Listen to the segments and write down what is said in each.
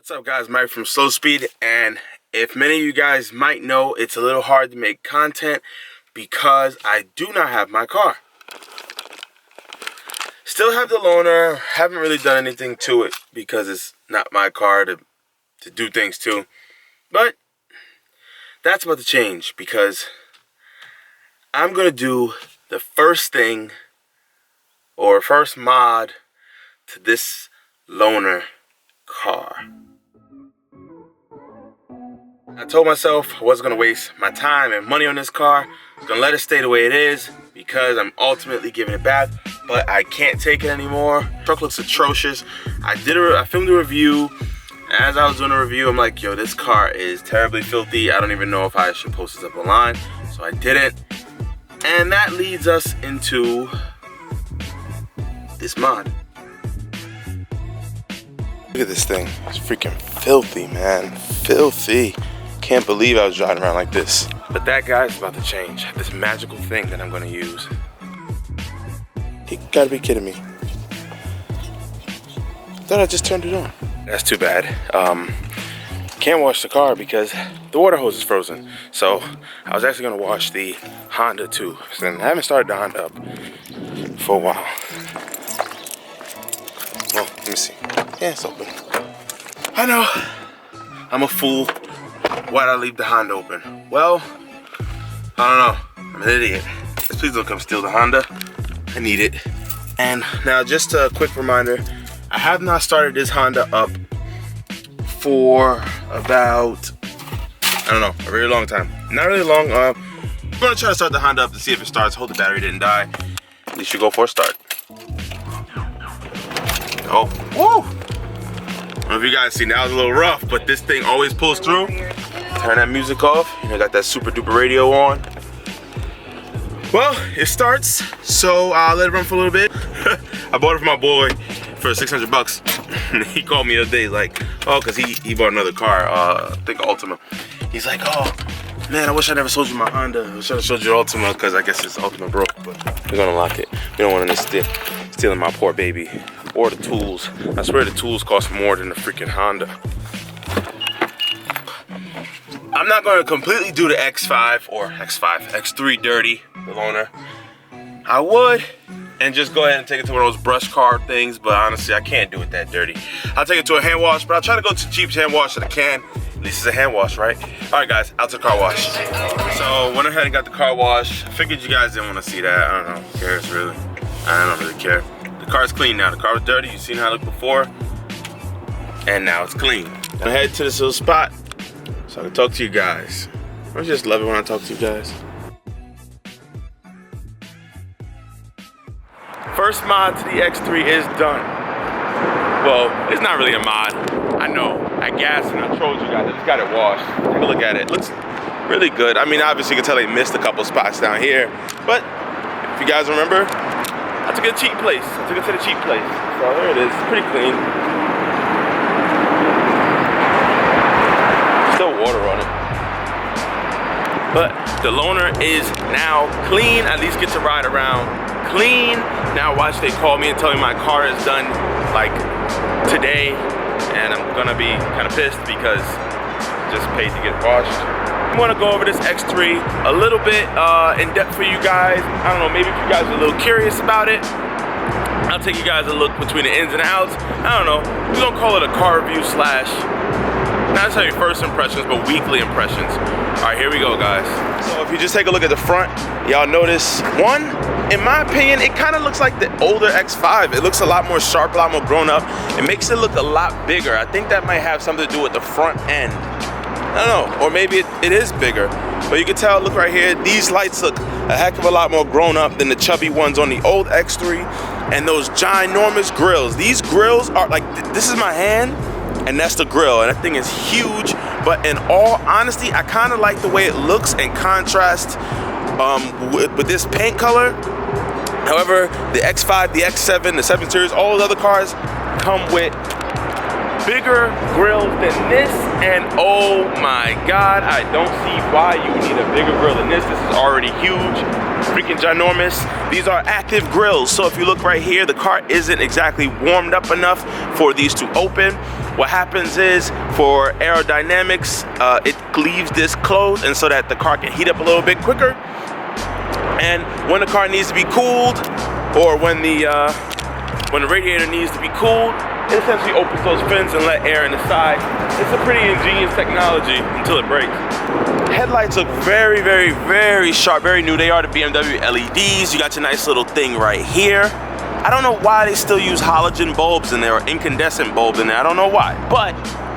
What's up guys, Mike from Slowspeed, and if many of you guys might know, it's a little hard to make content because I do not have my car. Still have the loaner, haven't really done anything to it because it's not my car to do things to. But that's about to change because I'm going to do the first thing or first mod to this loaner car. I told myself I wasn't going to waste my time and money on this car. I was going to let it stay the way it is because I'm ultimately giving it back, but I can't take it anymore. The truck looks atrocious. I filmed a review. As I was doing a review, I'm like, yo, this car is terribly filthy. I don't even know if I should post this up online, so I didn't. And that leads us into this mod. Look at this thing. It's freaking filthy, man. Filthy. Can't believe I was driving around like this. But that guy's about to change. This magical thing that I'm gonna use. You gotta be kidding me. Thought I just turned it on. That's too bad. Can't wash the car because the water hose is frozen. So I was actually gonna wash the Honda too. And I haven't started the Honda up for a while. Oh, let me see. Yeah, it's open. I know. I'm a fool. Why'd I leave the Honda open? Well, I don't know. I'm an idiot. Just please don't come steal the Honda. I need it. And now just a quick reminder, I have not started this Honda up for about, I don't know, a really long time. Not really long. I'm gonna try to start the Honda up to see if it starts. Hope the battery didn't die. At least you go for a start. Oh, woo! I don't know if you guys see, now it's a little rough, but this thing always pulls through. Turn that music off. You know, got that super duper radio on. Well, it starts, so I'll let it run for a little bit. I bought it for my boy for 600 bucks. He called me the other day, like, oh, cause he bought another car, I think Ultima. He's like, oh, man, I wish I never sold you my Honda. I wish I sold you Ultima, cause I guess it's Ultima broke, but we're gonna lock it. We don't want to stealing my poor baby. Or the tools. I swear the tools cost more than the freaking Honda. I'm not going to completely do the X3 dirty, the loaner. I would, and just go ahead and take it to one of those brush car things, but honestly, I can't do it that dirty. I'll take it to a hand wash, but I'll try to go to the cheapest hand wash that I can. At least it's a hand wash, right? All right, guys, out to the car wash. So, went ahead and got the car wash. I figured you guys didn't want to see that. I don't know, who cares really? I don't really care. The car's clean now. The car was dirty. You've seen how it looked before. And now it's clean. I'm gonna head to this little spot so I can talk to you guys. I just love it when I talk to you guys. First mod to the X3 is done. Well, it's not really a mod. I know. I gassed and I trolled you guys. I just got it washed. Take a look at it. It looks really good. I mean, obviously you can tell they missed a couple spots down here. But if you guys remember, I took it to a cheap place. I took it to the cheap place. So there it is. It's pretty clean. Still water on it. But the loaner is now clean. At least get to ride around clean. Now watch, they call me and tell me my car is done like today. And I'm gonna be kind of pissed because I just paid to get washed. I want to go over this X3 a little bit in depth for you guys. I don't know, maybe if you guys are a little curious about it, I'll take you guys a look between the ins and outs. I don't know, we're gonna call it a car review slash, not necessarily first impressions, but weekly impressions. All right, here we go, guys. So if you just take a look at the front, y'all notice, one, in my opinion, it kind of looks like the older X5. It looks a lot more sharp, a lot more grown up. It makes it look a lot bigger. I think that might have something to do with the front end. I don't know, or maybe it is bigger. But you can tell, look right here, these lights look a heck of a lot more grown up than the chubby ones on the old X3. And those ginormous grills. These grills are like, this is my hand, and that's the grill, and that thing is huge. But in all honesty, I kind of like the way it looks in contrast with this paint color. However, the X5, the X7, the 7 Series, all those other cars come with bigger grills than this, and oh my god, I don't see why you would need a bigger grill than this. This is already huge, freaking ginormous. These are active grills, so if you look right here, the car isn't exactly warmed up enough for these to open. What happens is, for aerodynamics, it leaves this closed, and so that the car can heat up a little bit quicker. And when the car needs to be cooled, or when the radiator needs to be cooled, it essentially opens those fins and let air in the side. It's a pretty ingenious technology until it breaks. Headlights look very, very, very sharp, very new. They are the BMW LEDs. You got your nice little thing right here. I don't know why they still use halogen bulbs in there, or incandescent bulbs in there. I don't know why, but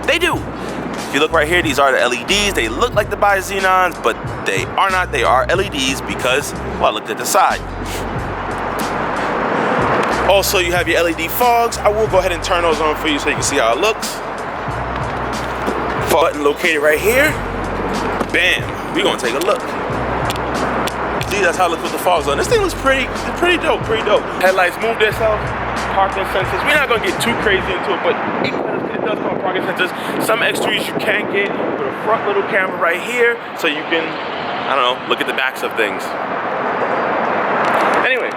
they do. If you look right here, these are the LEDs. They look like the bi-xenons, but they are not. They are LEDs because, well, I looked at the side. Also, you have your LED fogs. I will go ahead and turn those on for you so you can see how it looks. Fog button located right here. Bam, we're gonna take a look. See, that's how it looks with the fogs on. This thing looks pretty dope, Headlights move themselves, parking sensors. We're not gonna get too crazy into it, but it does come with parking sensors. Some extras you can get with a front little camera right here, so you can, I don't know, look at the backs of things. Anyway,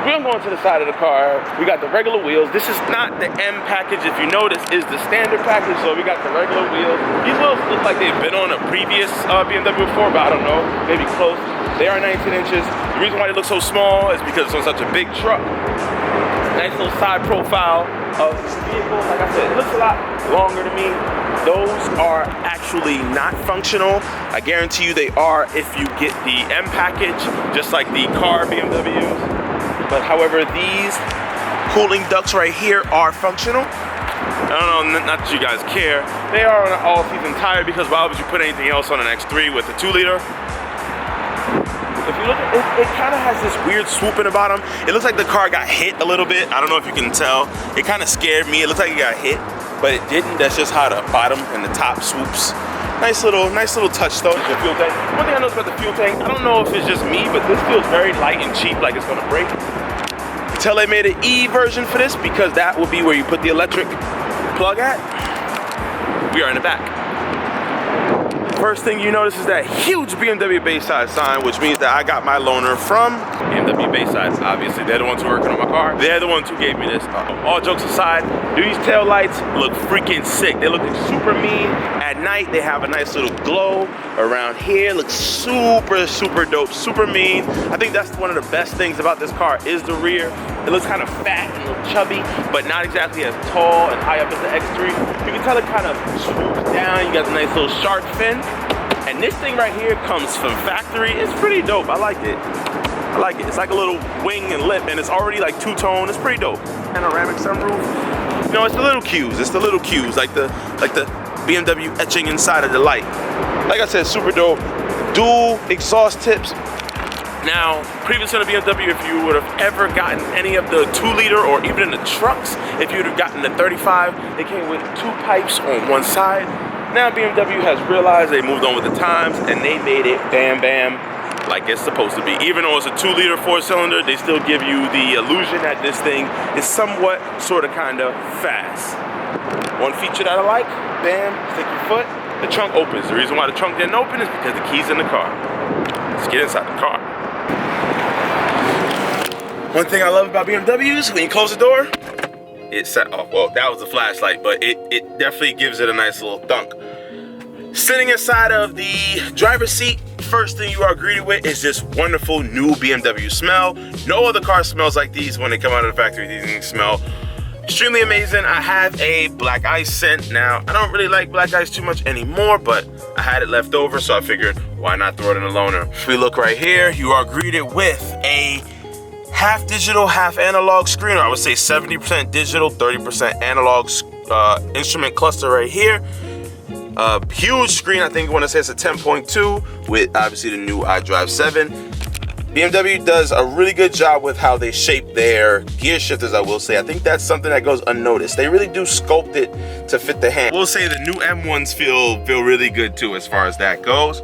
we're gonna go into the side of the car. We got the regular wheels. This is not the M package. If you notice, is the standard package. So we got the regular wheels. These wheels look like they've been on a previous BMW before, but I don't know, maybe close. They are 19 inches. The reason why they look so small is because it's on such a big truck. Nice little side profile of the vehicle. Like I said, it looks a lot longer to me. Those are actually not functional. I guarantee you they are if you get the M package, just like the car BMWs. But however, these cooling ducts right here are functional. I don't know, not that you guys care. They are on an all-season tire because why would you put anything else on an X3 with a 2-liter? If you look at it, it kind of has this weird swooping about them. It looks like the car got hit a little bit. I don't know if you can tell. It kind of scared me. It looked like it got hit, but it didn't. That's just how the bottom and the top swoops. Nice little touch though. The fuel tank. One thing I noticed about the fuel tank, I don't know if it's just me, but this feels very light and cheap, like it's gonna break. Tell they made an E version for this because that would be where you put the electric plug at. We are in the back. First thing you notice is that huge BMW Bayside sign, which means that I got my loaner from BMW Bayside. Obviously, they're the ones who are working on my car. They're the ones who gave me this. All jokes aside, these tail lights look freaking sick. They look super mean. At night, they have a nice little glow around here. Looks super dope, super mean. I think that's one of the best things about this car is the rear. It looks kind of fat and a little chubby, but not exactly as tall and high up as the X3. You can tell it kind of swoops down. You got a nice little shark fin. And this thing right here comes from factory. It's pretty dope. I like it. I like it. It's like a little wing and lip, and it's already like two-tone. It's pretty dope. Panoramic sunroof. You know, it's the little cues. It's the little cues, like the BMW etching inside of the light. Like I said, super dope. Dual exhaust tips. Now, previously on the BMW, if you would have ever gotten any of the 2-liter or even in the trucks, if you would have gotten the 35, they came with 2 pipes on one side. Now BMW has realized they moved on with the times and they made it bam bam like it's supposed to be. Even though it's a 2-liter 4-cylinder, they still give you the illusion that this thing is somewhat, sort of, kind of fast. One feature that I like, bam, stick your foot, the trunk opens. The reason why the trunk didn't open is because the key's in the car. Let's get inside the car. One thing I love about BMWs, when you close the door, it set off. Well, that was the flashlight, but it definitely gives it a nice little thunk. Sitting inside of the driver's seat, first thing you are greeted with is this wonderful new BMW smell. No other car smells like these when they come out of the factory. These things smell extremely amazing. I have a black ice scent. Now, I don't really like black ice too much anymore, but I had it left over, so I figured, why not throw it in the loaner? If we look right here, you are greeted with a half digital, half analog screen, or I would say 70% digital, 30% analog instrument cluster right here. Huge screen. I think I want to say it's a 10.2 with obviously the new iDrive 7. BMW does a really good job with how they shape their gear shifters, I will say. I think that's something that goes unnoticed. They really do sculpt it to fit the hand. We'll say the new M1s feel really good too as far as that goes.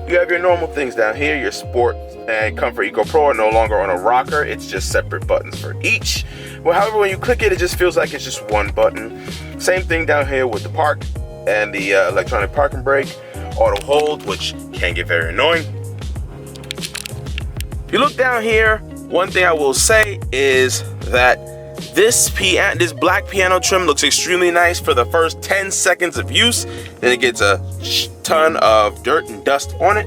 You have your normal things down here. Your Sport and Comfort Eco Pro are no longer on a rocker. It's just separate buttons for each. Well, however, when you click it, it just feels like it's just one button. Same thing down here with the park and the electronic parking brake, auto hold, which can get very annoying. If you look down here, one thing I will say is that This black piano trim looks extremely nice for the first 10 seconds of use. Then it gets a ton of dirt and dust on it.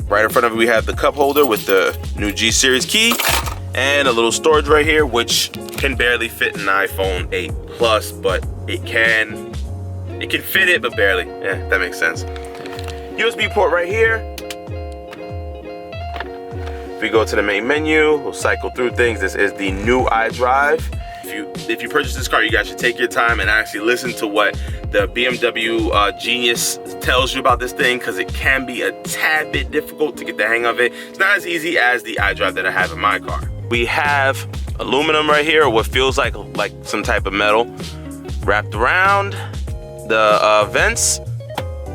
Right in front of it, we have the cup holder with the new G Series key and a little storage right here, which can barely fit an iPhone 8 Plus, but it can fit it, but barely. Yeah, that makes sense. USB port right here. If we go to the main menu, we'll cycle through things. This is the new iDrive. If you purchase this car, you guys should take your time and actually listen to what the BMW Genius tells you about this thing, because it can be a tad bit difficult to get the hang of it. It's not as easy as the iDrive that I have in my car. We have aluminum right here, or what feels like some type of metal, wrapped around the vents.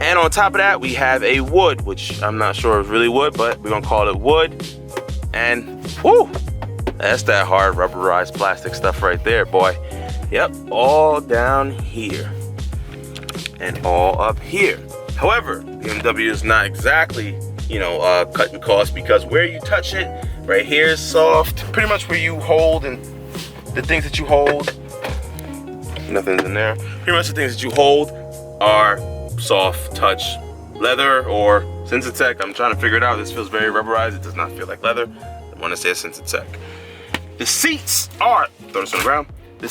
And on top of that, we have a wood, which I'm not sure is really wood, but we're gonna call it wood. And whoo, that's that hard rubberized plastic stuff right there, boy. Yep, all down here and all up here. However, BMW is not exactly, cutting costs, because where you touch it, right here is soft. Pretty much where you hold and the things that you hold, nothing's in there. Pretty much the things that you hold are soft touch leather or Sensitech. I'm trying to figure it out. This feels very rubberized. It does not feel like leather. I want to say Sensitech. The seats are, throw this on the ground. The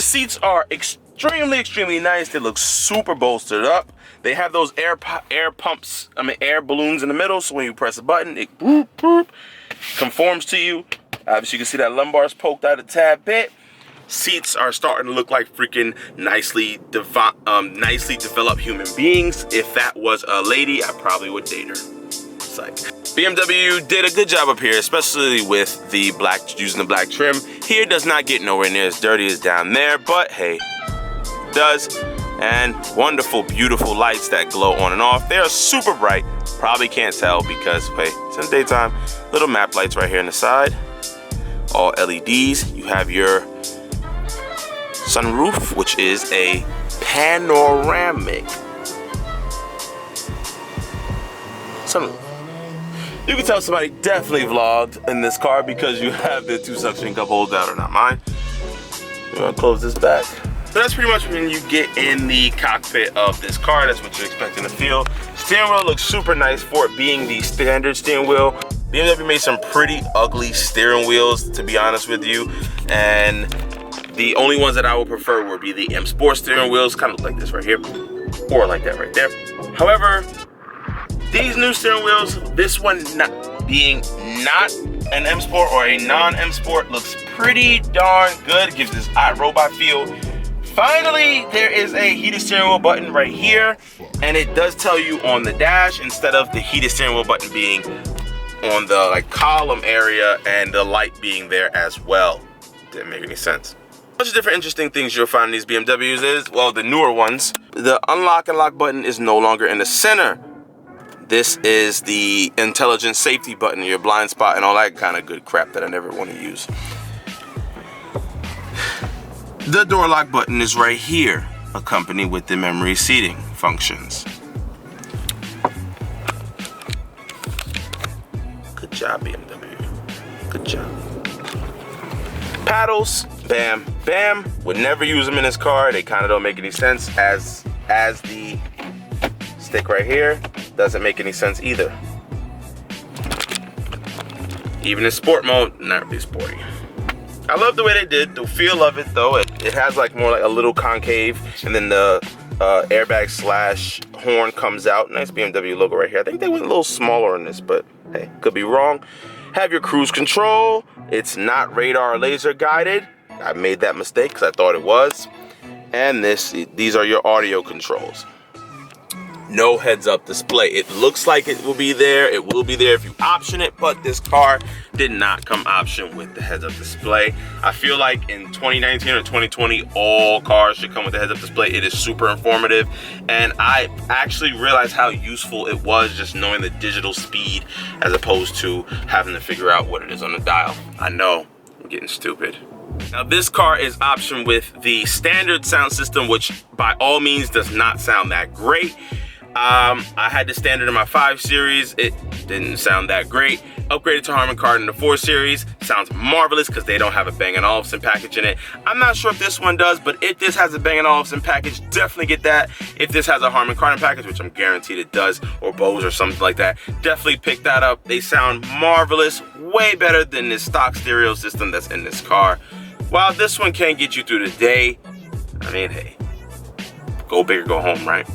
seats are extremely nice. They look super bolstered up. They have those air balloons in the middle, so when you press a button, it boop, boop, conforms to you. Obviously, you can see that lumbar's poked out a tad bit. Seats are starting to look like freaking nicely developed human beings. If that was a lady, I probably would date her. Psych. BMW did a good job up here, especially with the using the black trim. Here does not get nowhere near as dirty as down there, but hey, it does. And wonderful, beautiful lights that glow on and off. They are super bright. Probably can't tell because, hey, it's in the daytime. Little map lights right here on the side. All LEDs. You have your sunroof, which is a panoramic sunroof. You can tell somebody definitely vlogged in this car because you have the two suction cup holders that are not mine. We're gonna close this back. So that's pretty much when you get in the cockpit of this car. That's what you're expecting to feel. Steering wheel looks super nice for it being the standard steering wheel. BMW made some pretty ugly steering wheels, to be honest with you. And the only ones that I would prefer would be the M Sport steering wheels, kind of look like this right here, or like that right there. However, these new steering wheels, this one being not an M Sport or a non-M Sport, looks pretty darn good. It gives this iRobot feel. Finally, there is a heated steering wheel button right here, and it does tell you on the dash instead of the heated steering wheel button being on the column area and the light being there as well. Didn't make any sense. A bunch of different interesting things you'll find in these BMWs is, well, the newer ones, the unlock and lock button is no longer in the center. This is the intelligent safety button, your blind spot and all that kind of good crap that I never want to use. The door lock button is right here, accompanied with the memory seating functions. Good job, BMW. Good job. Paddles, bam, bam. Would never use them in this car. They kind of don't make any sense. As the stick right here doesn't make any sense either. Even in sport mode, not really sporty. I love the way they did the feel of it though. It has more like a little concave, and then the airbag slash horn comes out. Nice BMW logo right here. I think they went a little smaller in this, but hey, could be wrong. Have your cruise control. It's not radar or laser guided. I made that mistake because I thought it was. And these are your audio controls. No heads-up display. It looks like it will be there. It will be there if you option it, but this car did not come option with the heads-up display. I feel like in 2019 or 2020, all cars should come with the heads-up display. It is super informative, and I actually realized how useful it was just knowing the digital speed as opposed to having to figure out what it is on the dial. I know, I'm getting stupid. Now this car is optioned with the standard sound system, which by all means does not sound that great. I had the standard in my 5 Series. It didn't sound that great. Upgraded to Harman Kardon in the 4 Series. Sounds marvelous because they don't have a Bang & Olufsen package in it. I'm not sure if this one does, but if this has a Bang & Olufsen package, definitely get that. If this has a Harman Kardon package, which I'm guaranteed it does, or Bose or something like that, definitely pick that up. They sound marvelous, way better than this stock stereo system that's in this car. While this one can get you through the day, I mean, hey, go big or go home, right?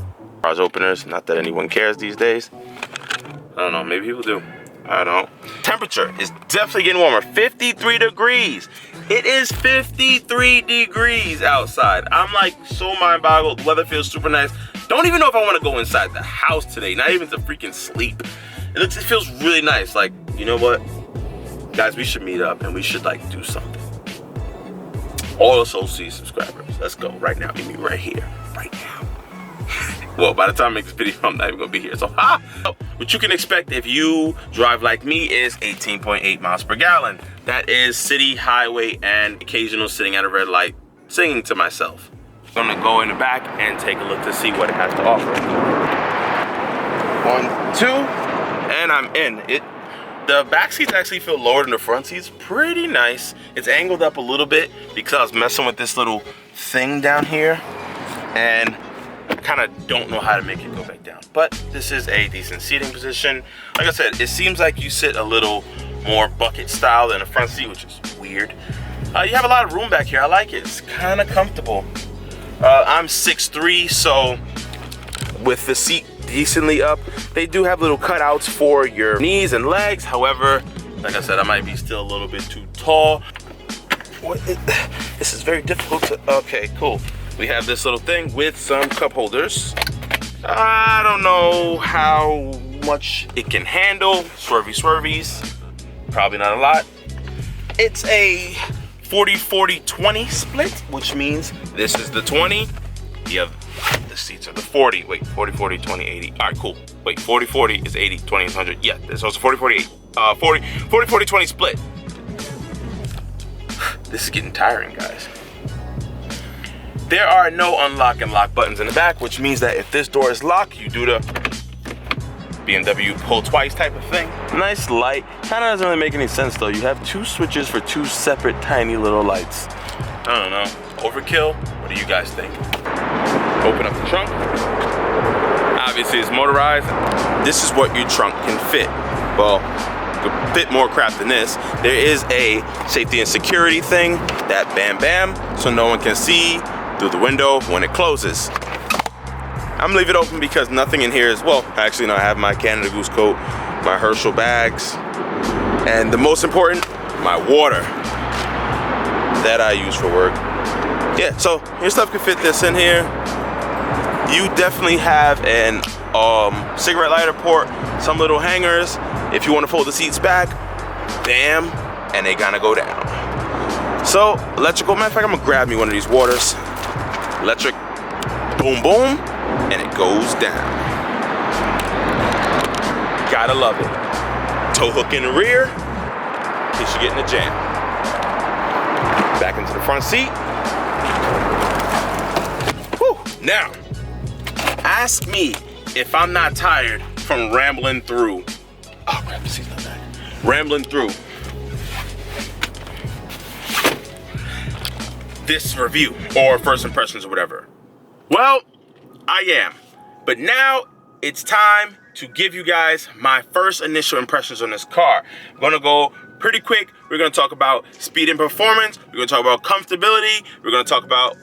Cars openers, not that anyone cares these days. I don't know, maybe people do. I don't. Temperature is definitely getting warmer. 53 degrees. It is 53 degrees outside. I'm like so mind boggled. The weather feels super nice. Don't even know if I want to go inside the house today. Not even to freaking sleep. It feels really nice. Like, you know what? Guys, we should meet up and we should like do something. All the Slowspeed subscribers, let's go right now. Meet me right here, right now. Well, by the time I make this video, I'm not even gonna be here. So, what you can expect if you drive like me is 18.8 miles per gallon. That is city, highway, and occasional sitting at a red light, singing to myself. I'm gonna go in the back and take a look to see what it has to offer. 1, 2, and I'm in. The back seats actually feel lower than the front seats. Pretty nice. It's angled up a little bit because I was messing with this little thing down here, and I kind of don't know how to make it go back down. But this is a decent seating position. Like I said, it seems like you sit a little more bucket style than the front seat, which is weird. You have a lot of room back here. I like it. It's kind of comfortable. I'm 6'3", so with the seat decently up, they do have little cutouts for your knees and legs. However, like I said, I might be still a little bit too tall. This is very difficult to, okay, cool. We have this little thing with some cup holders. I don't know how much it can handle. Swervies, probably not a lot. It's a 40-40-20 split, which means this is the 20. The seats are the 40. Wait, 40-40-20-80. All right, cool. Wait, 40-40 is 80, 20 is 100. Yeah, so it's a 40-40-8. 40-40-20 split. This is getting tiring, guys. There are no unlock and lock buttons in the back, which means that if this door is locked, you do the BMW pull twice type of thing. Nice light. Kind of doesn't really make any sense though. You have 2 switches for 2 separate tiny little lights. I don't know. Overkill? What do you guys think? Open up the trunk. Obviously it's motorized. This is what your trunk can fit. Well, could fit more crap than this. There is a safety and security thing, that bam bam, so no one can see through the window when it closes. I'm gonna leave it open because nothing in here is, well, actually no, I have my Canada Goose coat, my Herschel bags, and the most important, my water that I use for work. Yeah, so your stuff can fit this in here. You definitely have an cigarette lighter port, some little hangers. If you want to fold the seats back, bam, and they gonna go down. So, electrical, matter of fact, I'm gonna grab me one of these waters. Electric, boom, boom, and it goes down. Gotta love it. Tow hook in the rear, in case you get in a jam. Back into the front seat. Whew. Now, ask me if I'm not tired from rambling through. Oh crap, the seat's not back. Rambling through this review or first impressions or whatever. Well, I am. But now it's time to give you guys my first initial impressions on this car. I'm gonna go pretty quick. We're gonna talk about speed and performance. We're gonna talk about comfortability. We're gonna talk about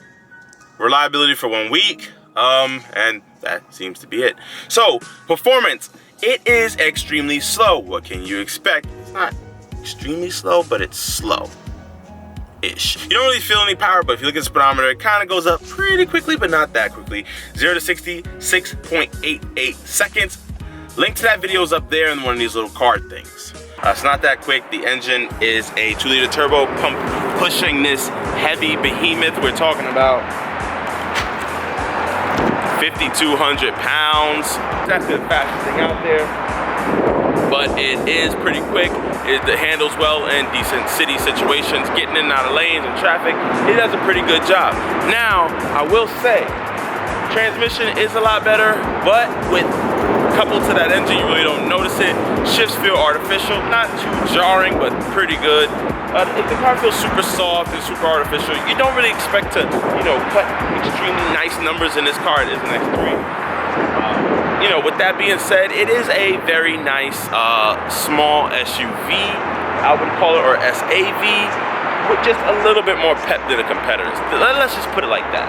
reliability for 1 week. And that seems to be it. So, performance. It is extremely slow. What can you expect? It's not extremely slow, but it's slow-ish. You don't really feel any power, but if you look at the speedometer, it kind of goes up pretty quickly, but not that quickly. 0 to 60, 6.88 seconds. Link to that video is up there in one of these little card things. It's not that quick. The engine is a 2-liter turbo pump pushing this heavy behemoth. We're talking about 5,200 pounds. That's the fastest thing out there. But it is pretty quick. It handles well in decent city situations, getting in and out of lanes and traffic. It does a pretty good job. Now, I will say, Transmission is a lot better, but with coupled to that engine, you really don't notice it. Shifts feel artificial, not too jarring, but pretty good. If the car feels super soft and super artificial, you don't really expect to, you know, cut extremely nice numbers in this car. It is an X3. You know, with that being said, it is a very nice small SUV, I would call it, or SAV, with just a little bit more pep than the competitors. Let's just put it like that.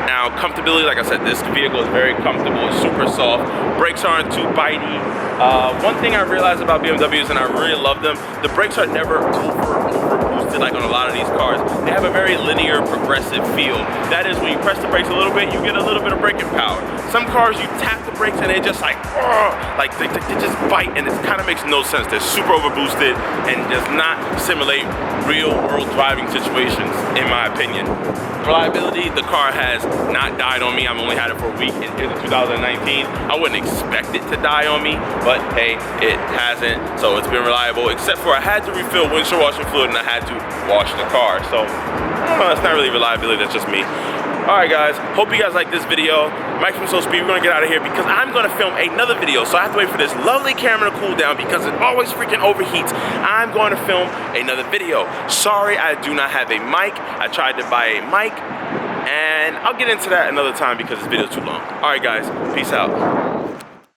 Now, comfortability, like I said, this vehicle is very comfortable. It's super soft. Brakes aren't too bitey. One thing I realized about BMWs, and I really love them, the brakes are never over boosted like on a lot of these cars. They have a very linear, progressive feel. That is, when you press the brakes a little bit, you get a little bit of braking power. Some cars, you tap the brakes and they just like they just bite, and it kind of makes no sense. They're super over boosted and does not simulate real world driving situations, in my opinion. Reliability, the car has not died on me. I've only had it for a week in 2019. I wouldn't expect it to die on me, but hey, it hasn't. So it's been reliable, except for I had to refill windshield washing fluid and I had to wash the car. So I don't know, it's not really reliability, that's just me. Alright guys, hope you guys like this video. Mike from Slowspeed, we're gonna get out of here because I'm gonna film another video. So I have to wait for this lovely camera to cool down because it always freaking overheats. I'm going to film another video. Sorry, I do not have a mic. I tried to buy a mic, and I'll get into that another time because this video is too long. Alright guys, peace out.